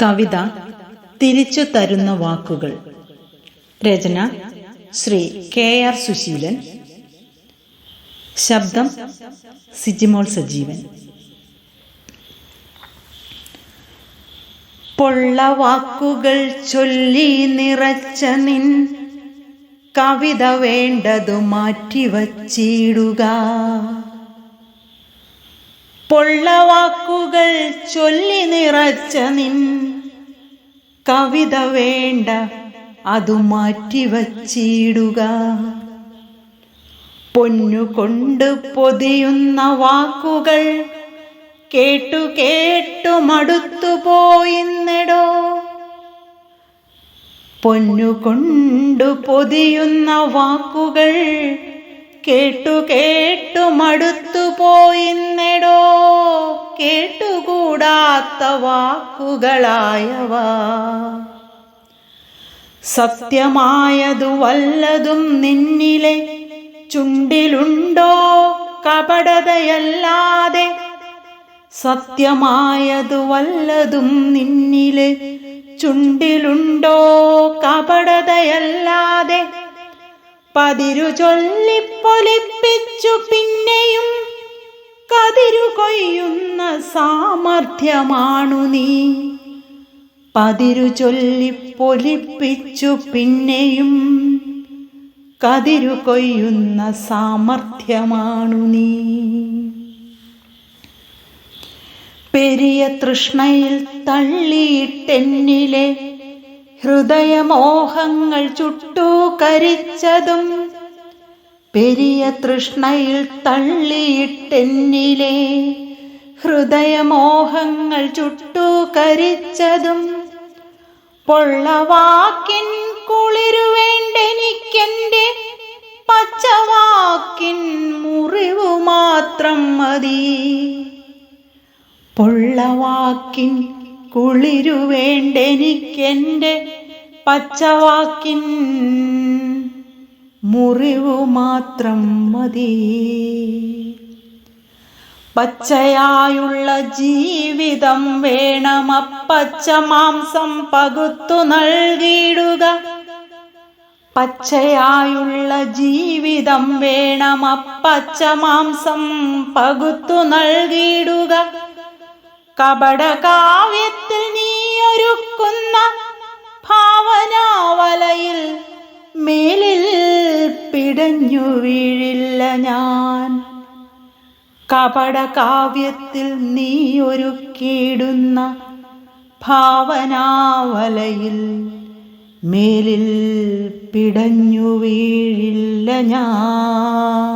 കവിത തിരിച്ചു തരുന്ന വാക്കുകൾ. രചന ശ്രീ KR സുശീലൻ. ശബ്ദം സിജിമോൾ സജീവൻ. പൊള്ള വാക്കുകൾ ചൊല്ലി നിറച്ച നിൻ കവിത വേണ്ടതു മാറ്റിവച്ചിടുക. പൊള്ള വാക്കുകൾ ചൊല്ലി നിറച്ച നിൻ കവിത വേണ്ട അതു മാറ്റിവച്ചിടുക. പൊന്നുകൊണ്ട് പൊതിയുന്ന വാക്കുകൾ കേട്ടു കേട്ടു മടുത്തുപോയിന്നെടോ. പൊന്നുകൊണ്ടു പൊതിയുന്ന വാക്കുകൾ കേട്ടു കേട്ടു മടുത്തുപോയിന്നെടോ. കേട്ടുകൂടാത്ത വാക്കുകളായവ സത്യമായതു വല്ലതും നിന്നിലെ ചുണ്ടിലുണ്ടോ കപടതയല്ലാതെ. സത്യമായതു വല്ലതും നിന്നിലെ ചുണ്ടിലുണ്ടോ കപടതയല്ലാതെ. പതിരു ചൊല്ലിപ്പൊലിപ്പിച്ചു പിന്നെയും കതിരു കൊയ്യുന്ന സാമർഥ്യമാണു നീ. പതിരു ചൊല്ലിപ്പൊലിപ്പിച്ചു പിന്നെയും കതിരു കൊയ്യുന്ന സാമർഥ്യമാണു നീ. പെരിയ തൃഷ്ണയിൽ തള്ളിയിട്ടെന്നിലെ ഹൃദയമോഹങ്ങൾ ചുട്ടു കരിച്ചതും. പെരിയ തൃഷ്ണയിൽ തള്ളിയിട്ടെന്നിലെ ഹൃദയമോഹങ്ങൾ ചുട്ടു കരിച്ചതും. പൊള്ളവാക്കിൻ കുളിരുവേണ്ടെനിക്കെൻ്റെ പച്ചവാക്കിൻ മുറിവു മാത്രം മതി. പൊള്ളവാക്കിൻ കുളിരുവേണ്ടെനിക്കെൻ്റെ പച്ചവാക്കിൻ മുറിവു മാത്രം മതി. പച്ചയായുള്ള ജീവിതം വേണമപ്പച്ച മാംസം പകുത്തു നൽകിയിടുക. പച്ചയായുള്ള ജീവിതം വേണമപ്പച്ച മാംസം പകുത്തു നൽകിയിടുക. കപട കാവ്യത്തിൽ നീ ഒരുക്കുന്ന ഭാവനാവലയിൽ മേലിൽ പിടഞ്ഞു വീഴില്ല ഞാൻ. കപട കാവ്യത്തിൽ നീ ഒരുക്കിയിടുന്ന ഭാവനാവലയിൽ മേലിൽ പിടഞ്ഞു വീഴില്ല ഞാൻ.